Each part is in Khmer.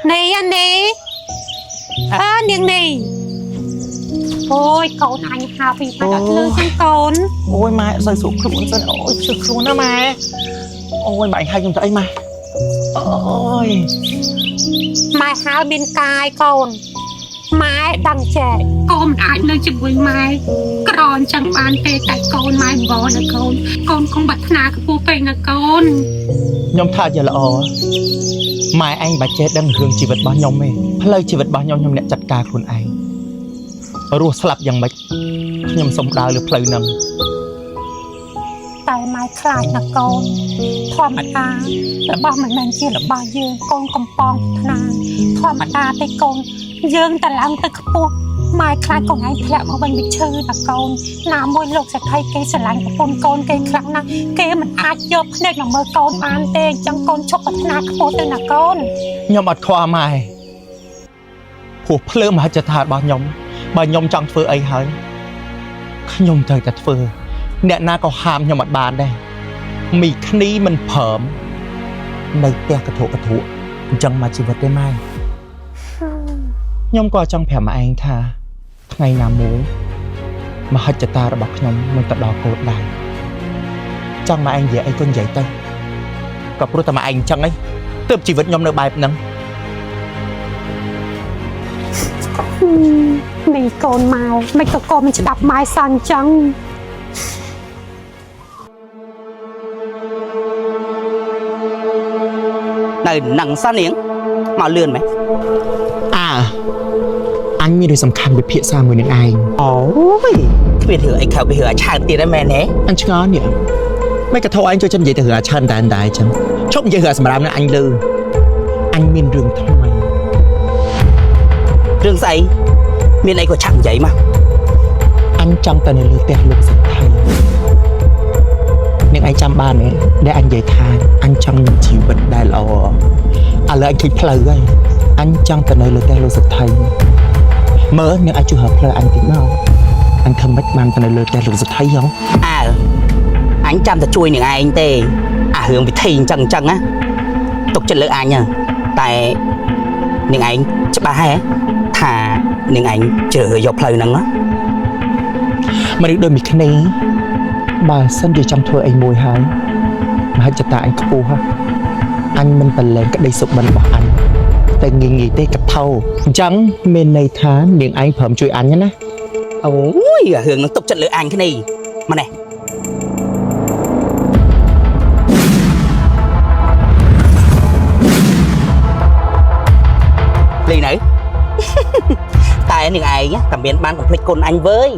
này anh đi niềng này ôi cậu anh hào vì phải đặt lương trong con ôi mai rơi xuống luôn rồi ôi sụp xuống đó mai ôi bạn hay dùng tới mai ôi mai hào bên cài con mai đằng trẻ con ai nơi chụp với mai còn chẳng bàn tê tại con mai bỏ là con không bật na cái bố phê là con nhom tha giờ là mai anh bà chết đang hưởngชีวิต bao nhom ấy lờiชีวิต bao nhom nè chặt ca khuôn anh rùa slapอย่างmấy nhom sống đào lửa phơi nằm แต่ไม้คลายนะกอนธรรมดาแต่บ้ามันแมนเจียหรือบ้าเยืองกอนกำปองธนาธรรมดาไปกอนเยืองแต่ลังตะขปูไม้คลายของไอ้แผลมาบันบิดชื่อนะกอนน้ำมวยโลกจะไทยเกสลังกับปนกอนเกครั้งนะเกมันอาจยบเด็กหนังมือกอนอ่านเตงจังกอนชกพัฒนาขปูเตนะกอน nhomอัดคว้าmai ผัวเพลิงมหาจถาบ่nhomจังเฟือไอ้หายnhomเธอจะเฟือเนี่ยนาก็ห้ามnhomอัดบานได้มีคณีมันเผิมในเตะกระโถจังมาชีวิตได้ไหมnhomก็จังแผ่มาเองท่าไงนามูมหาจตาระบอกnhomมันตัดดอกโกดได้จังมาเองเดี๋ยวไอ้คนใหญ่เต้กับรู้แต่มาเองจังไอ้เติมชีวิตnhomในใบนั้น này con màu mấy cái con mình chỉ đập mai san trắng này nặng san niếng mà lươn mày anhมีโดยสำคัญไปเพียซ่ามือหนึ่งไอ้ ôi cái biệt hửa anh khảo biệt hửa chàng tiền em mẹ nè anh chưa nói nhỉ mấy cái thâu anh cho chân vậy thì hửa chân đại chân chốt vậy hửa sầm đam nữa anh lư anh miên đường thôi mày đường dậy miền này có chẳng vậy mà anh trong tờ này lừa tẹt lục giật thay nhưng anh chăm ba này để anh dạy than anh trong chịu bệnh đại lò lời anh kịp lời gây anh trong tờ này lừa tẹt lục giật thay mơ nhưng anh chưa hợp lời anh tiếng đâu anh không bắt mang tờ này lừa tẹt lục giật thay không anh chăm ta chui những ai anh tê hướng bị thình chẳng á tục chân lợi anh nhờ tại những anh chắc ba hay thà những anh chờ dọc lời nắng á mà được đôi mịt này bà sân đi trong thua anh mùi hái mà hết chặt anh khô ha anh mình tần lên cái đây sụp bần bỏ anh tại nghỉ tê cặp thâu trắng bên này thá miệng anh phẩm chui anh nhé nè ôi hướng nó tục chân lợi anh cái này mà này lì nữa tại những ai nhá cảm biến ban của flick con anh với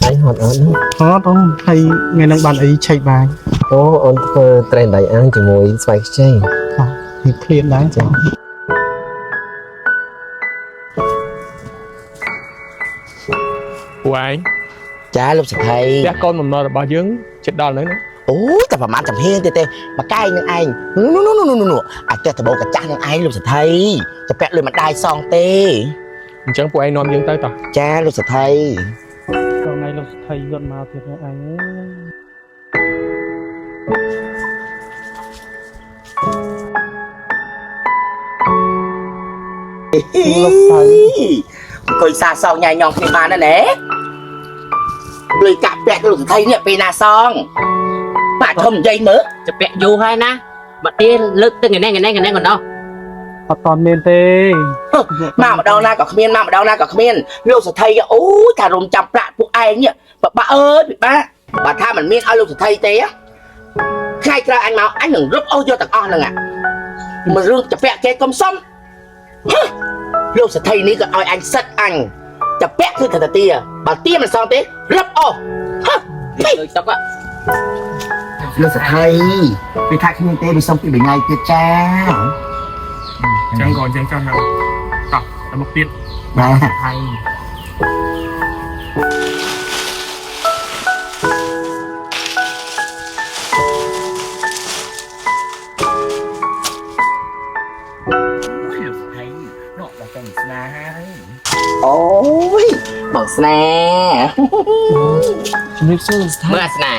anh hot ớn hot không hay ngày năng bạn ấy chạy bài ô ôn phơ trend đại ăn chỉ ngồi spike chơi thì clean đấy chứ của anh cha lúc sẽ thấy cha con mình là bao dưỡng chết đòn đấy nữa ôi tập vào màn tập hiên tê mà cay nữa anh nụ à cha tập bộ cả cha nữa anh lúc sẽ thấy tập bẹt lên mặt đai son tê chẳng của anh nom dưỡng tới tao cha lúc sẽ thấy hôm nay lúc thầy gần mà thiệt là anh lúc thấy coi xa son nhai nhon khi mà nó nè lời cạp bẹt lúc sẽ thấy nè pina son bạn không dây mớจะแปะอยู่ให้นะบัดนี้เลิกตึงไงแน่ก่อนเนาะ toàn miền tây mà ở đâu na có khmiên mà ở đâu na có khmiên lúc sẽ thấy ôi thà rồng chập lại phụ ai nhỉ bà ơi bà tha mình miên ai lúc sẽ thấy té khai ra anh mau anh đừng rút ô vô tặng on nè mà rương chập bẹt cái công xong lúc sẽ thấy ní cái oi anh sắt anh chập bẹtคือthật tia bà tia mà xong té rút ô เลยตกอะ lúc sẽ thấy vì thay khmiên té bị xong thì bị ngay kia cha chẳng còn chẳng cho nào tập là một tiết bà hay ôi bằng snack ជំរាបសួរលោកស្រី មើលអាសនា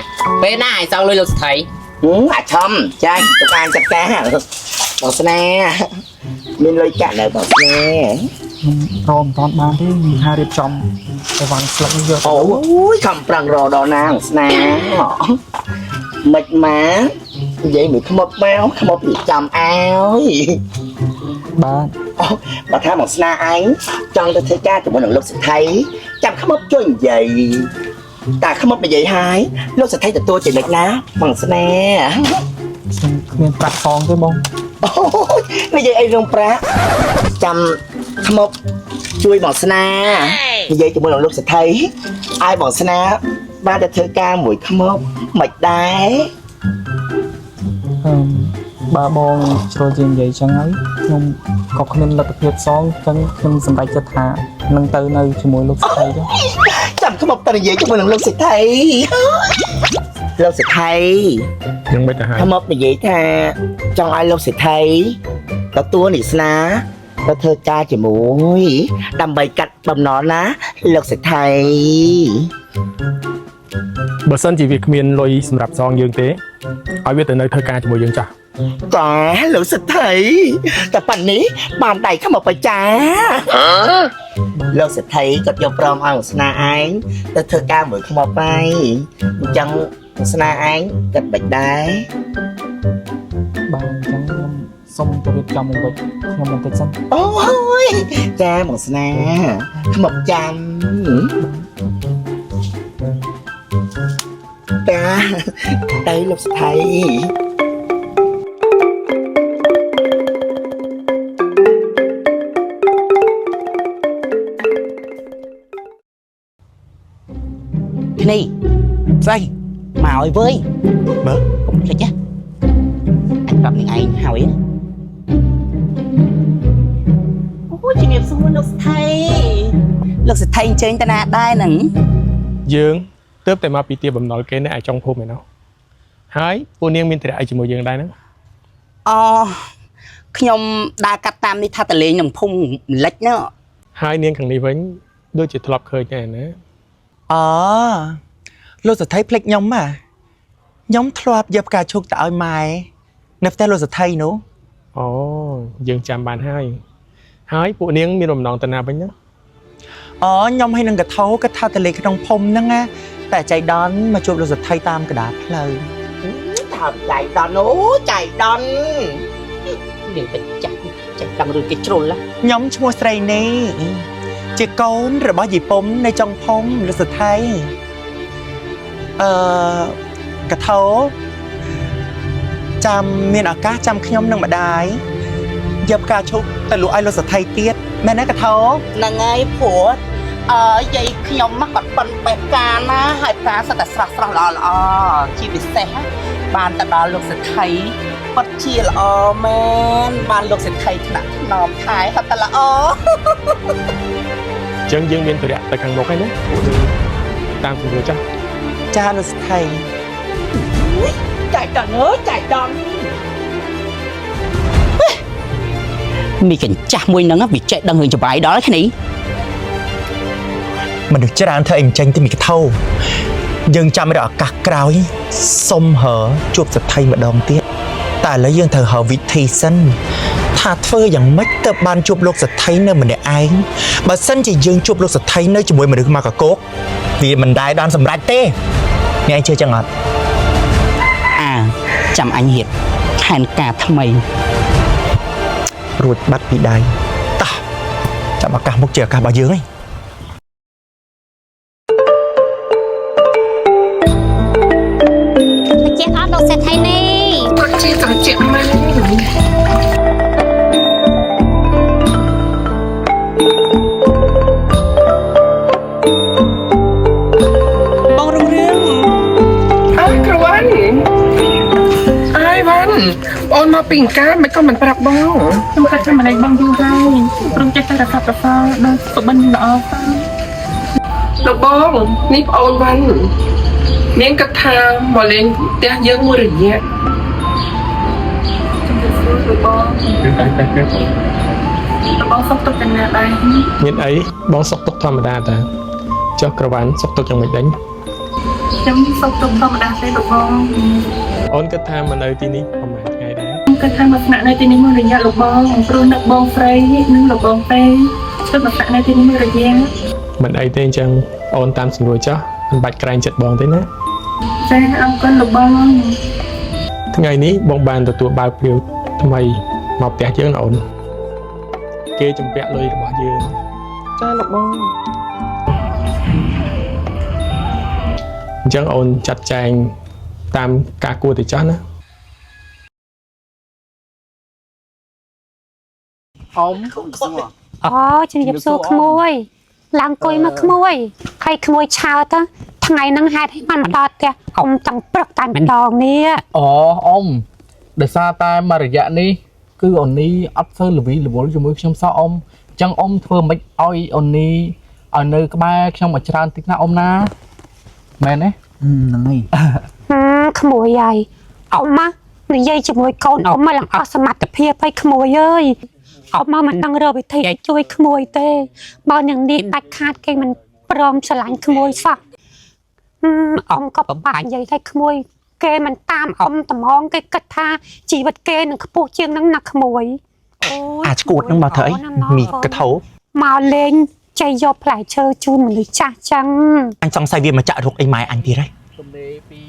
ពេលណាឲ្យសងលុយលោកស្រី អាឆំចាញ់ទៅការចាត់ការបងស្នេហ៍មានលុយកាក់នៅបងស្នេហ៍ ខ្ញុំរមមិនតាន់បានទេមានថារៀបចំអីវ៉ាន់ស្លឹកនេះយកទៅ អូយខំប្រឹងរដល់ណាបងស្នេហ៍មិនម៉ានិយាយមួយខ្មុកមកខ្មុកនិយាយចាំអើយ បាទ អូបើថាបងស្នេហ៍ឯងចង់ទៅធ្វើការជាមួយនឹងលោកសិទ្ធិចាំខ្មុកជួយនិយាយតែខ្មុកនិយាយហើយលោកសិទ្ធិទទួលចំណុចណាបងស្នេហ៍ ខ្ញុំគ្មានប្រាក់សងទេបង អូយនិយាយអីរឿងប្រាក់ចាំខ្មុកជួយបងស្នេហ៍និយាយជាមួយនឹងលោកសិទ្ធិឲ្យបងស្នេហ៍បានទៅធ្វើការមួយខ្មុកមិនដែរ បើបងជ្រុលជានិយាយចឹងហើយខ្ញុំក៏គ្មានលទ្ធភាពសងចឹងខ្ញុំសម្រេចចិត្តថានឹងទៅនៅជាមួយលោកស្រីទៅ ចាំខ្មុកទៅនិយាយជាមួយនឹងលោកសិទ្ធិលោកសិទ្ធិ យើងមិនទៅហើយ ខ្មុកនិយាយថាចង់ឲ្យលោកសិទ្ធិទទួលនិស្នាទៅធ្វើការជាមួយដើម្បីកាត់បំណុលណាលោកសិទ្ធិ បើសិនជាវាគ្មានលុយសម្រាប់សងយើងទេឲ្យវាទៅនៅធ្វើការជាមួយយើងចាស់ ចាលោកសិទ្ធិតែប៉ានេះបានដៃខ្មុកបច្ចាលោកសិទ្ធិក៏យកព្រមឲ្យឧស្នាឯងទៅធ្វើការមួយខ្មុកហើយអញ្ចឹងឧស្នាឯងគិតបិចដែរ បាទអញ្ចឹងខ្ញុំសូមទៅរៀបចំអ្វីខ្ញុំបន្តិចសិន អូយចាមកស្នាខ្មុកចាំតាទៅលោកសិទ្ធិ នេះ ស្អី មកឲ្យវើយ មើល កុំភ្លេចណាអញប្រាប់នឹងឯងហើយណាអូជំរាបសួរលោកស្ថៃលោកស្ថៃអញ្ជើញតាណាដែរហ្នឹង យើងទើបតែមកពីទាបំណុលគេនៅឯចុងភូមិឯណោះហើយពួកនាងមានត្រាក់អីជាមួយយើងដែរហ្នឹង អូខ្ញុំដើរកាត់តាមនេះថាតលេងនឹងភូមិម្លេចណ៎ ហើយនាងខាងនេះវិញដូចជាធ្លាប់ឃើញដែរណា អូលោកសថៃភ្លេចខ្ញុំខ្ញុំធ្លាប់យកផ្កាឈូកទៅឲ្យម៉ែនៅផ្ទះលោកសថៃនោះ អូយើងចាំបានហើយពួកនាងមានបំណងទៅណាវិញហ្នឹង អូខ្ញុំឲ្យនឹងកថោគិតថាទៅលេងក្នុងភូមិហ្នឹងណាតែចៃដនមកជួបលោកសថៃតាមកណ្ដាលផ្លូវ ថាចៃដន្យអូចៃដន្យ នាងទៅចាក់ដឹងរឿងគេជ្រុលណា ខ្ញុំឈ្មោះស្រីនេះជាកូនរបស់យាយពុំនៅចុងភូមិលោកសថៃកថោចាំមានឱកាសចាំខ្ញុំនឹងម្ដាយយកផ្កាឈូកទៅលក់ឲ្យលោកសថៃទៀតមែនទេកថោ ហ្នឹងហើយព្រោះយាយខ្ញុំមកគាត់ប៉ុនបេះការណាហើយប្រាសិតតែស្រស់ល្អជាពិសេសបានទៅដល់លោកសិទ្ធិពិតជាល្អមែនបានលោកសិទ្ធិថ្នាក់ថ្នមថែហត់តែល្អ អញ្ចឹងយើងមានត្រាក់ទៅខាងមុខហើយណាពួកយើងតាមជំរឿចាស់ ចាលោកសថៃ ចៃដន្យអើយចៃដន្យ មានកញ្ចាស់មួយហ្នឹងវាចេះដឹងរឿងច្បាយដល់គ្នា មនុស្សច្រើនធ្វើអីអញ្ចឹងទៅមីកថោយើងចាំរកឱកាសក្រោយសុំហើជួបសថៃម្ដងទៀតតែឥឡូវយើងត្រូវហើវិធីសិនថាធ្វើយ៉ាងម៉េចទៅបានជួបលោកសថៃនៅម្នាក់ឯងបើសិនជាយើងជួបលោកសថៃនៅជាមួយមនុស្សមកកកកវាមិនដែលបានសម្រេចទេអ្នកឯងជឿចឹងអត់ ចាំអញហៀបផែនការថ្មី រួចបាត់ពីដៃតោះចាំឱកាសមុខជាឱកាសរបស់យើងឯង ជាអត់លោកសេដ្ឋីនេះ គាត់ជាត្រជាក់ម៉ែ បងរុងរឿង អើក្រវ៉ាន់អើយវ៉ាន់អូនមកពីកាមិនក៏មិនប្រាប់បងខ្ញុំគាត់ធ្វើម្លេចបងយូរហើយព្រមចេះតែរកប្រសើរដល់សុបិនល្អទៅលោកបងនេះប្អូនវ៉ាន់នាងគិតថាមកលេងផ្ទះយើងមួយរយៈលោកបងបងសុខទុក្ខកណាដែរ មានអីបងសុកទុកធម្មតាតា ចុះក្រវ៉ាន់សុខទុក្ខយ៉ាងម៉េចដែរ ខ្ញុំសុខទុក្ខធម្មតាទេលោកបង អូនគិតថាមកនៅទីនេះប្រហែលថ្ងៃដែរ ខ្ញុំគិតថាមកស្នាក់នៅទីនេះមួយរយៈលោកបងព្រោះនឹកបងស្រីនិងលោកបងទេជិតមកស្នាក់នៅទីនេះមួយរយៈ មិនអីទេអញ្ចឹងអូនតាមស្រួលចុះមិនបាច់ក្រែងចិត្តបងទេណា ចាអរគុណលោកបង ថ្ងៃនេះបងបានទទួលបើកព្រាវថ្មីមកផ្ទះយើងណាអូនគេជំពាក់លុយរបស់យើង ចាលោកបង អញ្ចឹងអូនចាត់ចែងតាមការគួរទៅចាស់ណា អូជំរាបសួរក្មួយឡើងអង្គុយមកក្មួយហើយក្មួយឆោតថ្ងៃហ្នឹងហេតុឲ្យបានមកដល់ផ្ទះអ៊ំចង់ព្រឹកតែម្ដងនេះ អូអ៊ំដោយសារតែមករយៈនេះគឺអូននេះអត់សូវល្វីល្វល់ជាមួយខ្ញុំសោះអ៊ំអញ្ចឹងអ៊ំធ្វើមិនឲ្យអូននេះឲ្យនៅក្បែរខ្ញុំឲ្យច្រើនតិចណាអ៊ំណាមែនទេហ្នឹងហើយ ក្មួយហើយអ៊ំមកនិយាយជាមួយកូនអ៊ំមកឡើងអស់សមត្ថភាពឲ្យក្មួយអើយអ៊ំមកមិនដឹងរកវិធីឲ្យជួយក្មួយទេបើនឹងនេះដាច់ខាតគេមិនព្រមឆ្លាញ់ក្មួយសោះអ៊ំក៏ពិបាកនិយាយថាក្មួយគេមិនតាមអ៊ំត្មងគេគិតថាជីវិតគេនឹងខ្ពស់ជាងនឹងណាក្មួយអូយ អាឈួតនឹងមកធ្វើអីមីកថោ មកលេងចៃយកផ្លែឈើជូនមនុស្សចាស់ចឹង អញចង់សាយវាមកចាក់រុកអីម៉ែអញទៀតហើយ ទំនេរពី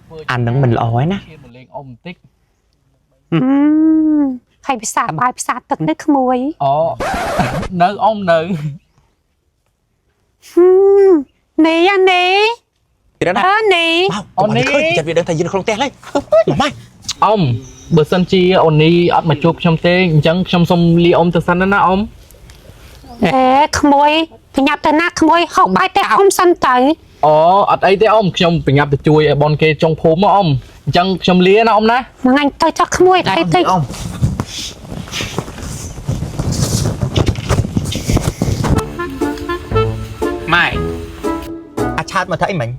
ធ្វើ អានឹងមិនល្អហើយណា ឈាមមកលេងអ៊ំបន្តិច ហើយភាសាបាយភាសាទឹកនេះក្មួយ អូនៅអ៊ំនៅ នេះអានេះ ទៀតណា នេះ អូននេះចិត្តវាដឹងថាយើងក្នុងផ្ទះហើយម៉ែ អ៊ំបើសិនជាអូននេះអត់មកជួបខ្ញុំទេអញ្ចឹងខ្ញុំសុំលាអ៊ំទៅសិនណាអ៊ំ ក្មួយប្រញាប់ទៅណាក្មួយហូបបាយតែអ៊ំសិនទៅ អូអត់អីទេអ៊ំខ្ញុំប្រញាប់ទៅជួយឲ្យបនគេចុងភូមិមកអ៊ំអញ្ចឹងខ្ញុំលាណាអ៊ំណា ហ្នឹងអញទៅចោះក្មួយអីទៅ ម៉ែអាឆាតមកធ្វើអីមិញ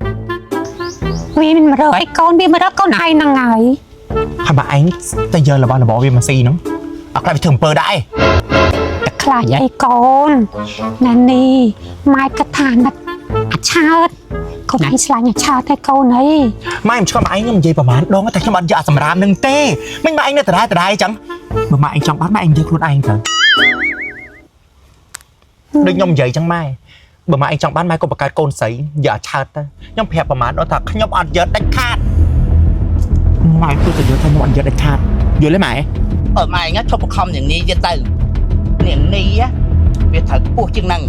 វាមិនរកឲ្យកូនវាមករកកូនឯងហ្នឹងហើយ ហើយបើឯងទៅយករបស់វាមកស៊ីហ្នឹងអត់ខ្លាចវាធ្វើអំពើដែរ ខ្លាចអីកូនណានេះម៉ែគិតថាណាត់អាឆើតកូនឯងឆ្លាញ់អាឆើតតែកូនអី ម៉ែមិនឆ្កល់ម៉ែឯងខ្ញុំនិយាយប្រហែលដងតែខ្ញុំអត់យកអាសម្រាមនឹងទេមិនម៉ែឯងនៅដដែលអញ្ចឹងបើម៉ែឯងចង់បានម៉ែឯងយកខ្លួនឯងទៅដូចខ្ញុំនិយាយអញ្ចឹងម៉ែបើម៉ែឯងចង់បានម៉ែក៏បង្កើតកូនស្រីយកអាឆើតទៅខ្ញុំប្រាប់ប្រហែលដល់ថាខ្ញុំអត់យកដាច់ខាតម៉ែគួរតែយកថាខ្ញុំអត់យកដាច់ខាតយល់ទេម៉ែ អឺម៉ែងឈប់បខំយ៉ាងនេះទៀតទៅនាងនេះវាត្រូវខ្ពស់ជាងហ្នឹង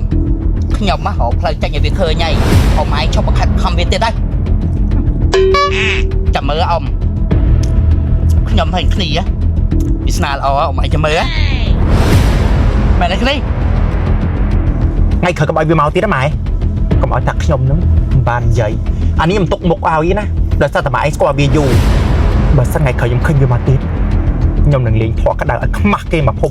ខ្ញុំមករកផ្លូវចេញឲ្យវាឃើញហើយអ៊ំឯងឈប់បខិតខំវាទៀតទៅចាំមើលអ៊ំខ្ញុំហើយគ្នាវាស្នាល្អអ៊ំឯងចាំមើលមែនទេគ្នា ថ្ងៃក្រោយកុំឲ្យវាមកទៀតណាម៉ែកុំឲ្យតាខ្ញុំនឹងមិនបាននិយាយអានេះមិនទុកមុខឲ្យណាដោយសារតែម៉ែឯងស្គាល់វាយូរបើសិនថ្ងៃក្រោយខ្ញុំឃើញវាមកទៀតខ្ញុំនឹងលេងធေါ်ក្តៅឲ្យខ្មាស់គេមកភព